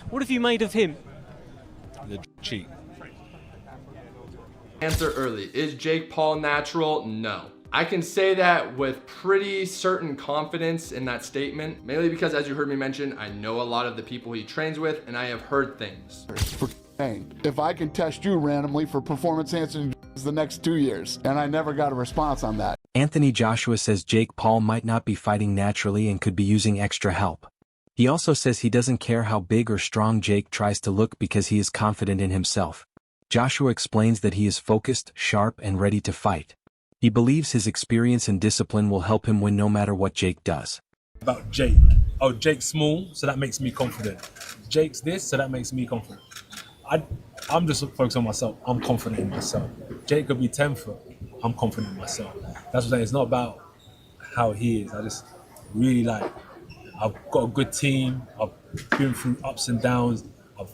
What have you made of him? Cheat. Answer early. Is Jake Paul natural? No. I can say that with pretty certain confidence in that statement, mainly because, as you heard me mention, I know a lot of the people he trains with and I have heard things. If I can test you randomly for performance enhancing the next 2 years, and I never got a response on that. Anthony Joshua says Jake Paul might not be fighting naturally and could be using extra help. He also says he doesn't care how big or strong Jake tries to look because he is confident in himself. Joshua explains that he is focused, sharp, and ready to fight. He believes his experience and discipline will help him win no matter what Jake does. About Jake. Oh, Jake's small, so that makes me confident. Jake's this, so that makes me confident. I'm just focused on myself. I'm confident in myself. Jake could be 10 foot. I'm confident in myself. That's what I'm saying. It's not about how he is. I just really I've got a good team. I've been through ups and downs. I've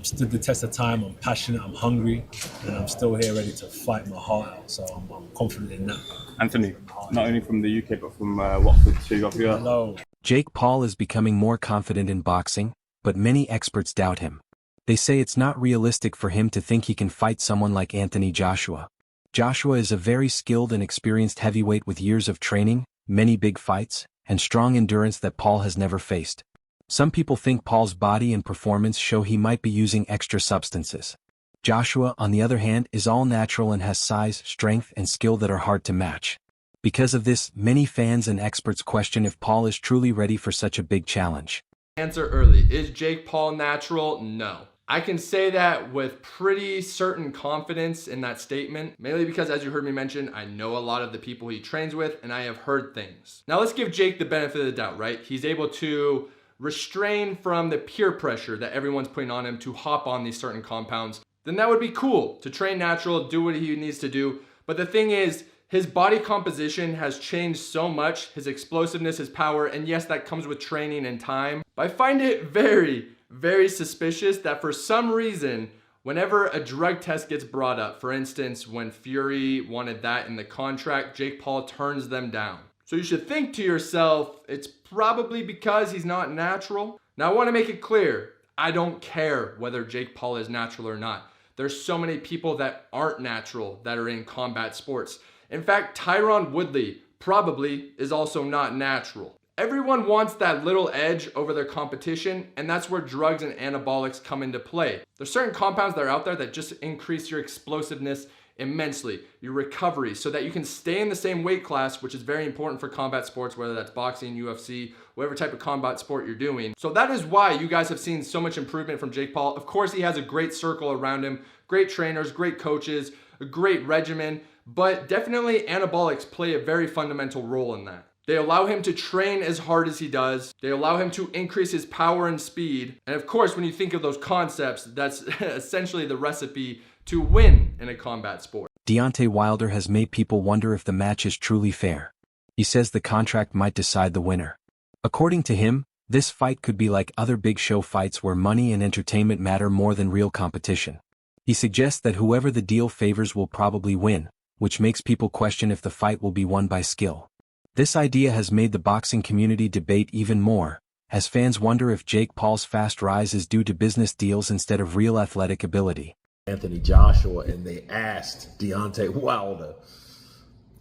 stood the test of time. I'm passionate. I'm hungry. And I'm still here ready to fight my heart out. So I'm confident in that. Anthony, not only from the UK, but from Watford too. Hello. Jake Paul is becoming more confident in boxing, but many experts doubt him. They say it's not realistic for him to think he can fight someone like Anthony Joshua. Joshua is a very skilled and experienced heavyweight with years of training, many big fights, and strong endurance that Paul has never faced. Some people think Paul's body and performance show he might be using extra substances. Joshua, on the other hand, is all natural and has size, strength, and skill that are hard to match. Because of this, many fans and experts question if Paul is truly ready for such a big challenge. Answer early. Is Jake Paul natural? No. I can say that with pretty certain confidence in that statement, mainly because, as you heard me mention, I know a lot of the people he trains with and I have heard things. Now let's give Jake the benefit of the doubt, right? He's able to restrain from the peer pressure that everyone's putting on him to hop on these certain compounds. Then that would be cool to train natural, do what he needs to do. But the thing is, his body composition has changed so much, his explosiveness, his power, and yes, that comes with training and time. But I find it very suspicious that for some reason, whenever a drug test gets brought up, for instance, when Fury wanted that in the contract, Jake Paul turns them down. So you should think to yourself, it's probably because he's not natural. Now I want to make it clear, I don't care whether Jake Paul is natural or not. There's so many people that aren't natural that are in combat sports. In fact, Tyron Woodley probably is also not natural. Everyone wants that little edge over their competition, and that's where drugs and anabolics come into play. There's certain compounds that are out there that just increase your explosiveness immensely, your recovery, so that you can stay in the same weight class, which is very important for combat sports, whether that's boxing, UFC, whatever type of combat sport you're doing. So that is why you guys have seen so much improvement from Jake Paul. Of course, he has a great circle around him, great trainers, great coaches, a great regimen, but definitely anabolics play a very fundamental role in that. They allow him to train as hard as he does. They allow him to increase his power and speed. And of course, when you think of those concepts, that's essentially the recipe to win in a combat sport. Deontay Wilder has made people wonder if the match is truly fair. He says the contract might decide the winner. According to him, this fight could be like other big show fights where money and entertainment matter more than real competition. He suggests that whoever the deal favors will probably win, which makes people question if the fight will be won by skill. This idea has made the boxing community debate even more, as fans wonder if Jake Paul's fast rise is due to business deals instead of real athletic ability. Anthony Joshua, and they asked Deontay Wilder,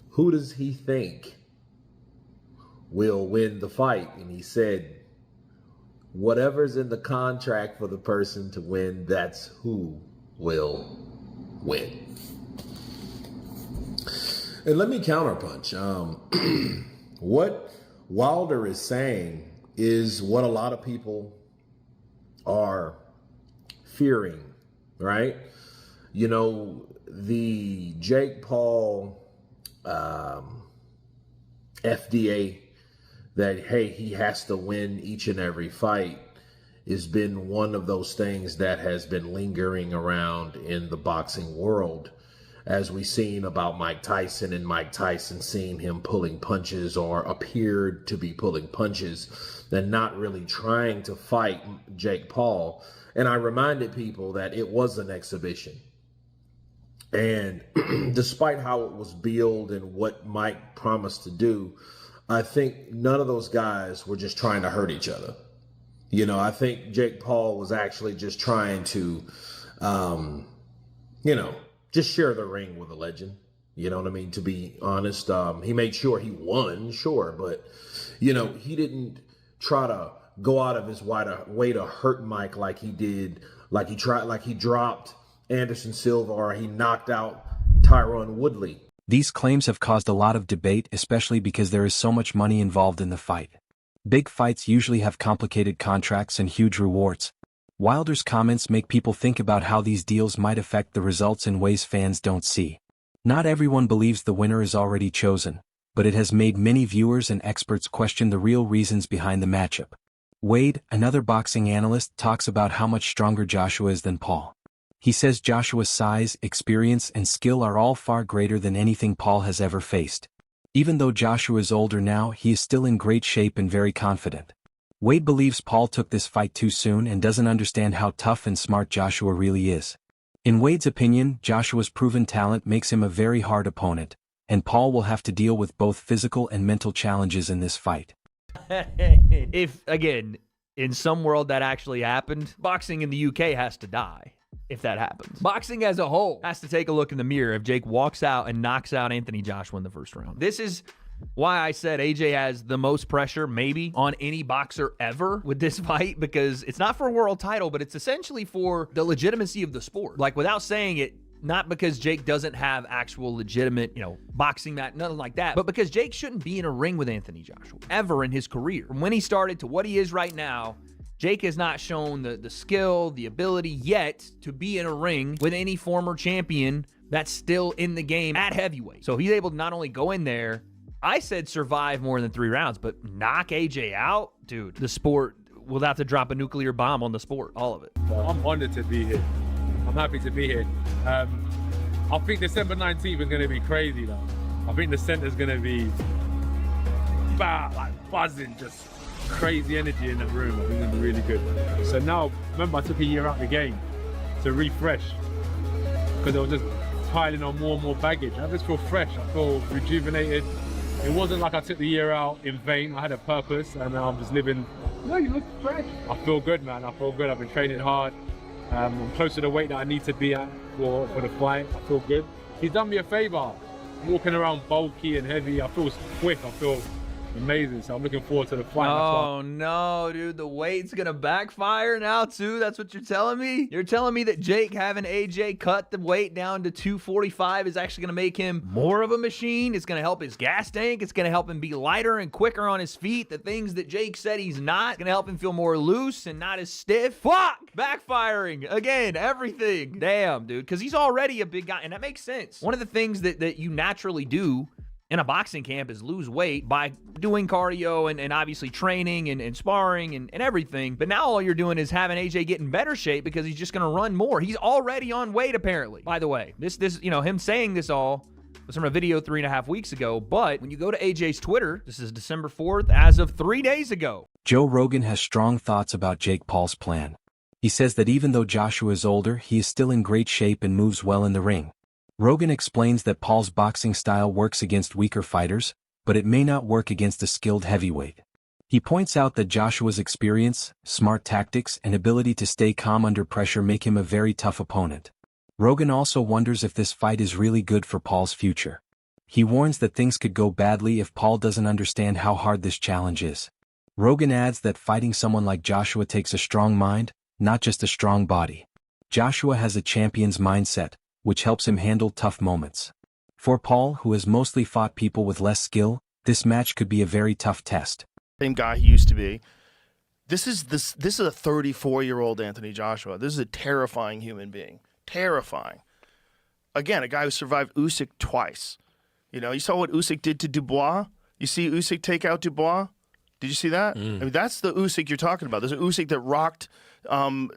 who does he think will win the fight? And he said, whatever's in the contract for the person to win, that's who will win. And let me counterpunch. What Wilder is saying is what a lot of people are fearing, right? You know, the Jake Paul FDA that, hey, he has to win each and every fight has been one of those things that has been lingering around in the boxing world, as we've seen about Mike Tyson, and Mike Tyson seeing him pulling punches or appeared to be pulling punches and not really trying to fight Jake Paul. And I reminded people that it was an exhibition. And despite how it was billed and what Mike promised to do, I think none of those guys were just trying to hurt each other. You know, I think Jake Paul was actually just trying to, just share the ring with a legend. You know what I mean? To be honest, he made sure he won, sure, but he didn't try to go out of his way to hurt Mike like he did, like he dropped Anderson Silva or he knocked out Tyron Woodley. These claims have caused a lot of debate, especially because there is so much money involved in the fight. Big fights usually have complicated contracts and huge rewards. Wilder's comments make people think about how these deals might affect the results in ways fans don't see. Not everyone believes the winner is already chosen, but it has made many viewers and experts question the real reasons behind the matchup. Wade, another boxing analyst, talks about how much stronger Joshua is than Paul. He says Joshua's size, experience, and skill are all far greater than anything Paul has ever faced. Even though Joshua is older now, he is still in great shape and very confident. Wade believes Paul took this fight too soon and doesn't understand how tough and smart Joshua really is. In Wade's opinion, Joshua's proven talent makes him a very hard opponent, and Paul will have to deal with both physical and mental challenges in this fight. If, again, in some world that actually happened, boxing in the UK has to die if that happens. Boxing as a whole has to take a look in the mirror if Jake walks out and knocks out Anthony Joshua in the first round. This is why I said AJ has the most pressure maybe on any boxer ever with this fight, because it's not for a world title, but it's essentially for the legitimacy of the sport. Like, without saying it, not because Jake doesn't have actual legitimate, boxing match, nothing like that, but because Jake shouldn't be in a ring with Anthony Joshua ever in his career. From when he started to what he is right now, Jake has not shown the skill, the ability yet to be in a ring with any former champion that's still in the game at heavyweight. So he's able to not only go in there, I said survive more than 3 rounds, but knock AJ out? Dude, the sport will have to drop a nuclear bomb on the sport, all of it. I'm honored to be here. I'm happy to be here. I think December 19th is going to be crazy, though. I think the center's going to be buzzing, just crazy energy in that room. I think it's going to be really good. So now, remember, I took a year out of the game to refresh because I was just piling on more and more baggage. I just feel fresh. I feel rejuvenated. It wasn't like I took the year out in vain. I had a purpose, and I'm just living. No, you look fresh. I feel good, man. I feel good. I've been training hard. I'm close to the weight that I need to be at for the fight. I feel good. He's done me a favor. I'm walking around bulky and heavy. I feel quick. I feel amazing. So I'm looking forward to the fight. Oh no, dude, the weight's gonna backfire now too. That's what you're telling me? You're telling me that Jake having AJ cut the weight down to 245 is actually gonna make him more of a machine? It's gonna help his gas tank. It's gonna help him be lighter and quicker on his feet. The things that Jake said he's not. It's gonna help him feel more loose and not as stiff. Fuck! Backfiring again. Everything. Damn, dude. Because he's already a big guy, and that makes sense. One of the things that you naturally do in a boxing camp is lose weight by doing cardio and obviously training and sparring and everything. But now all you're doing is having AJ get in better shape because he's just going to run more. He's already on weight, apparently. By the way, this him saying this all was from a video 3.5 weeks ago. But when you go to AJ's Twitter, this is December 4th, as of 3 days ago. Joe Rogan has strong thoughts about Jake Paul's plan. He says that even though Joshua is older, he is still in great shape and moves well in the ring. Rogan explains that Paul's boxing style works against weaker fighters, but it may not work against a skilled heavyweight. He points out that Joshua's experience, smart tactics, and ability to stay calm under pressure make him a very tough opponent. Rogan also wonders if this fight is really good for Paul's future. He warns that things could go badly if Paul doesn't understand how hard this challenge is. Rogan adds that fighting someone like Joshua takes a strong mind, not just a strong body. Joshua has a champion's mindset, which helps him handle tough moments. For Paul, who has mostly fought people with less skill, this match could be a very tough test. Same guy he used to be. This is a 34-year-old Anthony Joshua. This is a terrifying human being. Terrifying. Again, a guy who survived Usyk twice. You saw what Usyk did to Dubois? You see Usyk take out Dubois? Did you see that? I mean, that's the Usyk you're talking about. There's an Usyk that rocked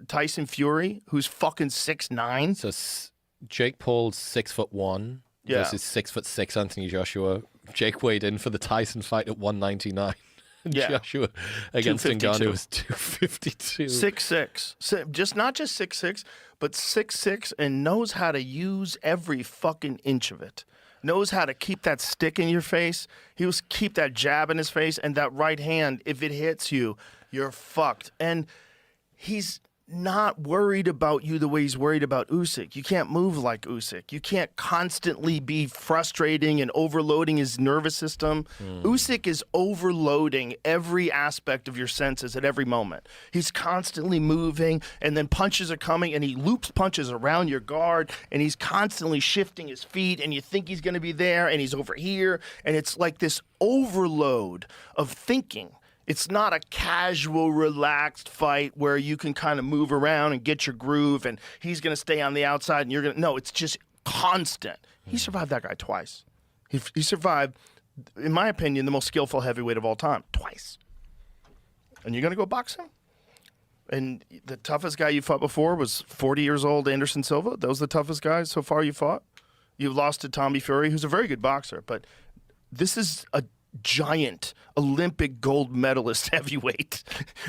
Tyson Fury, who's fucking 6'9". So Jake Paul's 6'1" versus 6'6" Anthony Joshua. Jake weighed in for the Tyson fight at 199. Joshua against Ngannou was 252. 6'6". Not just 6'6", but 6'6", and knows how to use every fucking inch of it. Knows how to keep that stick in your face. He was keep that jab in his face, and that right hand, if it hits you, you're fucked. And he's not worried about you the way he's worried about Usyk. You can't move like Usyk. You can't constantly be frustrating and overloading his nervous system. Usyk is overloading every aspect of your senses at every moment. He's constantly moving, and then punches are coming, and he loops punches around your guard, and he's constantly shifting his feet, and you think he's going to be there, and he's over here, and it's like this overload of thinking. It's not a casual, relaxed fight where you can kind of move around and get your groove and he's going to stay on the outside and you're going to... No, it's just constant. He survived that guy twice. He survived, in my opinion, the most skillful heavyweight of all time. Twice. And you're going to go box him? And the toughest guy you fought before was 40 years old Anderson Silva? That was the toughest guy so far you fought? You lost to Tommy Fury, who's a very good boxer, but this is a giant Olympic gold medalist heavyweight.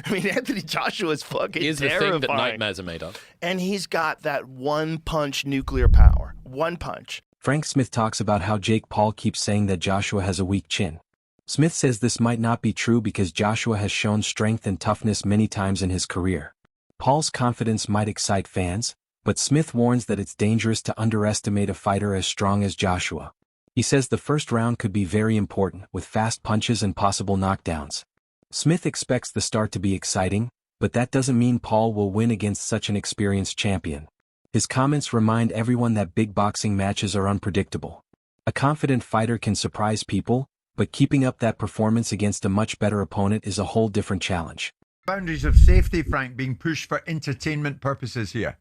I mean, Anthony Joshua is fucking Here's terrifying. the thing that nightmares are made of. And he's got that one-punch nuclear power. One punch. Frank Smith talks about how Jake Paul keeps saying that Joshua has a weak chin. Smith says this might not be true because Joshua has shown strength and toughness many times in his career. Paul's confidence might excite fans, but Smith warns that it's dangerous to underestimate a fighter as strong as Joshua. He says the first round could be very important, with fast punches and possible knockdowns. Smith expects the start to be exciting, but that doesn't mean Paul will win against such an experienced champion. His comments remind everyone that big boxing matches are unpredictable. A confident fighter can surprise people, but keeping up that performance against a much better opponent is a whole different challenge. Boundaries of safety, Frank, being pushed for entertainment purposes here.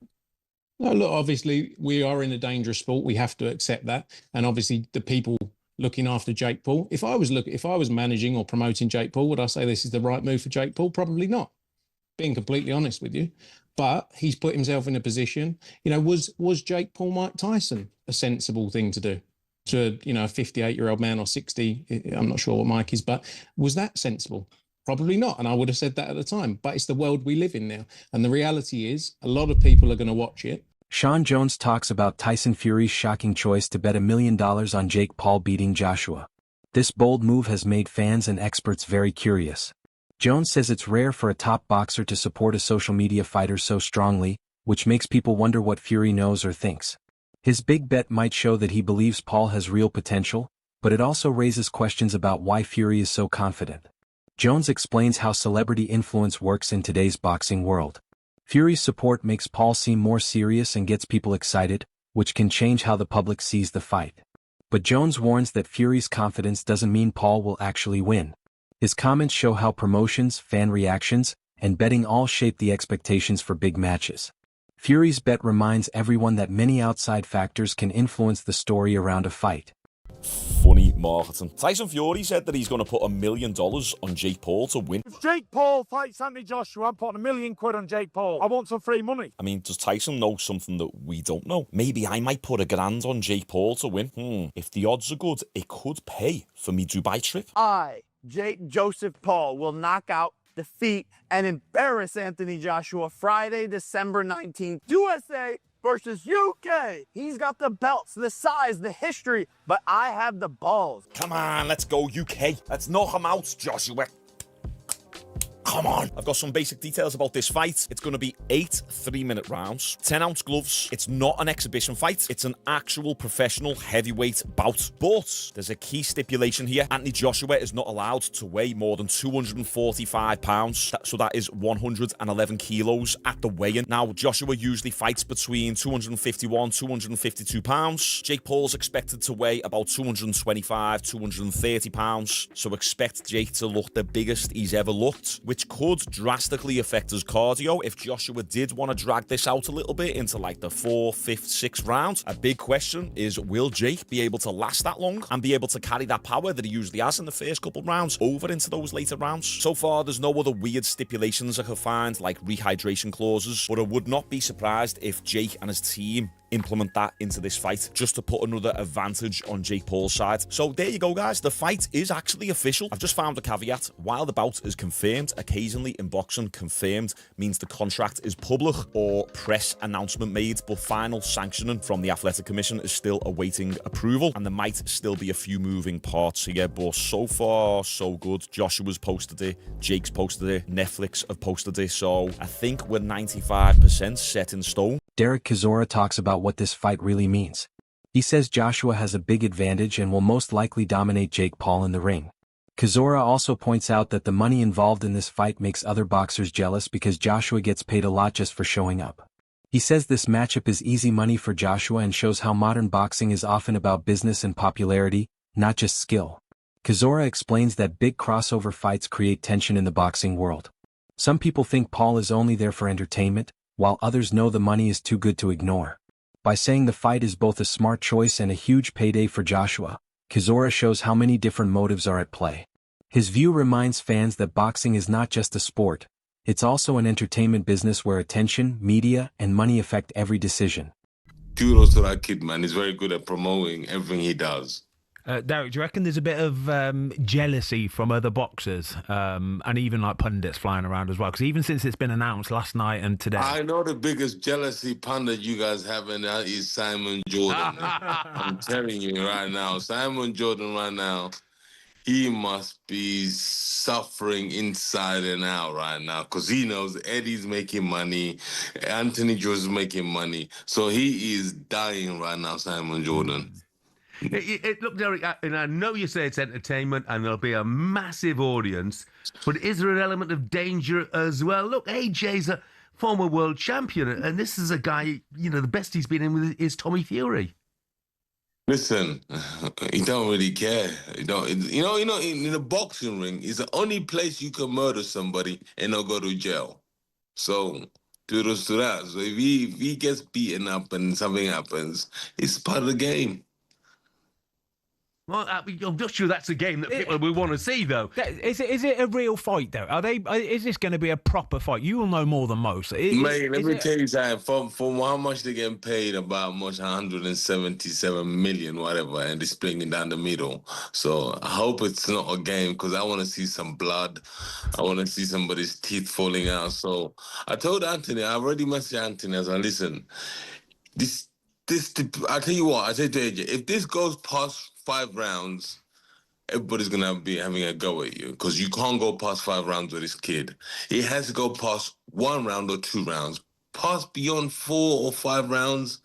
No, look, obviously, we are in a dangerous sport. We have to accept that. And obviously, the people looking after Jake Paul, if I was managing or promoting Jake Paul, would I say this is the right move for Jake Paul? Probably not, being completely honest with you. But he's put himself in a position, was Jake Paul Mike Tyson a sensible thing to do? To, a 58-year-old man or 60, I'm not sure what Mike is, but was that sensible? Probably not, and I would have said that at the time. But it's the world we live in now. And the reality is, a lot of people are going to watch it. Sean Jones talks about Tyson Fury's shocking choice to bet $1 million on Jake Paul beating Joshua. This bold move has made fans and experts very curious. Jones says it's rare for a top boxer to support a social media fighter so strongly, which makes people wonder what Fury knows or thinks. His big bet might show that he believes Paul has real potential, but it also raises questions about why Fury is so confident. Jones explains how celebrity influence works in today's boxing world. Fury's support makes Paul seem more serious and gets people excited, which can change how the public sees the fight. But Jones warns that Fury's confidence doesn't mean Paul will actually win. His comments show how promotions, fan reactions, and betting all shape the expectations for big matches. Fury's bet reminds everyone that many outside factors can influence the story around a fight. Funny marketing. Tyson Fury said that he's going to put $1 million on Jake Paul to win. If Jake Paul fights Anthony Joshua, I'm putting £1 million on Jake Paul. I want some free money. I mean, does Tyson know something that we don't know? Maybe I might put $1,000 on Jake Paul to win. If the odds are good, it could pay for me Dubai trip. I, Jake Joseph Paul, will knock out, defeat, and embarrass Anthony Joshua Friday, December 19th. USA versus UK. He's got the belts, the size, the history, but I have the balls. Come on, let's go UK. Let's knock him out, Joshua. Come on. I've got some basic details about this fight. It's going to be 8 3-minute rounds, 10-ounce gloves. It's not an exhibition fight. It's an actual professional heavyweight bout. But there's a key stipulation here. Anthony Joshua is not allowed to weigh more than 245 pounds. So that is 111 kilos at the weigh-in. Now, Joshua usually fights between 251, 252 pounds. Jake Paul's expected to weigh about 225, 230 pounds. So expect Jake to look the biggest he's ever looked, which could drastically affect his cardio if Joshua did want to drag this out a little bit into like the 4th, 5th, 6th round. A big question is, will Jake be able to last that long and be able to carry that power that he usually has in the first couple rounds over into those later rounds? So far, there's no other weird stipulations I could find, like rehydration clauses, but I would not be surprised if Jake and his team implement that into this fight just to put another advantage on Jake Paul's side. So there you go, guys. The fight is actually official. I've just found a caveat. While the bout is confirmed, occasionally in boxing, confirmed means the contract is public or press announcement made, but final sanctioning from the Athletic Commission is still awaiting approval, and there might still be a few moving parts here, but so far, so good. Joshua's posted it, Jake's posted it, Netflix have posted it, so I think we're 95% set in stone. Derek Chisora talks about what this fight really means. He says Joshua has a big advantage and will most likely dominate Jake Paul in the ring. Chisora also points out that the money involved in this fight makes other boxers jealous because Joshua gets paid a lot just for showing up. He says this matchup is easy money for Joshua and shows how modern boxing is often about business and popularity, not just skill. Chisora explains that big crossover fights create tension in the boxing world. Some people think Paul is only there for entertainment, while others know the money is too good to ignore. By saying the fight is both a smart choice and a huge payday for Joshua, Chisora shows how many different motives are at play. His view reminds fans that boxing is not just a sport, it's also an entertainment business where attention, media, and money affect every decision. Kudos to that kid, man. He's very good at promoting everything he does. Derek, do you reckon there's a bit of jealousy from other boxers and even like pundits flying around as well? Because even since it's been announced last night and today... I know the biggest jealousy pundit you guys have in that is Simon Jordan. I'm telling you right now, Simon Jordan right now, he must be suffering inside and out right now because he knows Eddie's making money, Anthony Josh's making money. So he is dying right now, Simon Jordan. Look, Derek, and I know you say it's entertainment and there'll be a massive audience, but is there an element of danger as well? Look, AJ's a former world champion, and this is a guy, you know, the best he's been in with is Tommy Fury. Listen, he don't really care. He don't, you know, in the boxing ring, it's the only place you can murder somebody and not go to jail. So, kudos to that. So if he gets beaten up and something happens, it's part of the game. Well, I'm not sure that's a game that people will want to see, though. Is it a real fight, though? Is this going to be a proper fight? You will know more than most. Mate, let me tell you something. From how much they're getting paid, about much 177 million, whatever, and they're splitting it down the middle. So I hope it's not a game because I want to see some blood. I want to see somebody's teeth falling out. So I told Anthony, I already messaged Anthony. I said, listen, I tell you what, I said to AJ, if this goes past 5 rounds, everybody's going to be having a go at you because you can't go past 5 rounds with this kid. He has to go past 1 round or 2 rounds. Past beyond 4 or 5 rounds,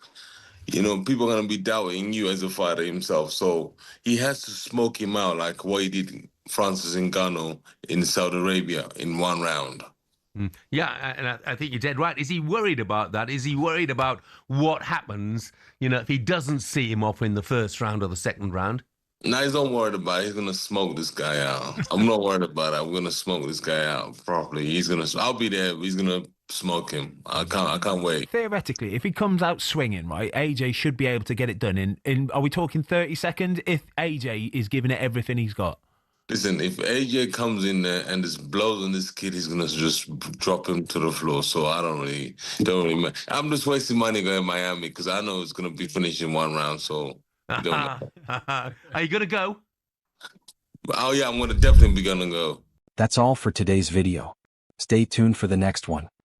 you know, people are going to be doubting you as a fighter himself. So he has to smoke him out like what he did Francis Ngannou in Saudi Arabia in 1 round. Yeah, and I think you're dead right. Is he worried about that? Is he worried about what happens, you know, if he doesn't see him off in the first round or the second round? No, he's not worried about it. He's going to smoke this guy out. I'm not worried about it. I'm going to smoke this guy out properly. I'll be there. He's going to smoke him. I can't wait. Theoretically, if he comes out swinging, right, AJ should be able to get it done in are we talking 30 seconds? If AJ is giving it everything he's got. Listen, if AJ comes in there and just blows on this kid, he's gonna just drop him to the floor. So I don't really I'm just wasting money going to Miami because I know it's gonna be finished in 1 round. So don't know. Are you gonna go? Oh yeah, I'm definitely gonna go. That's all for today's video. Stay tuned for the next one.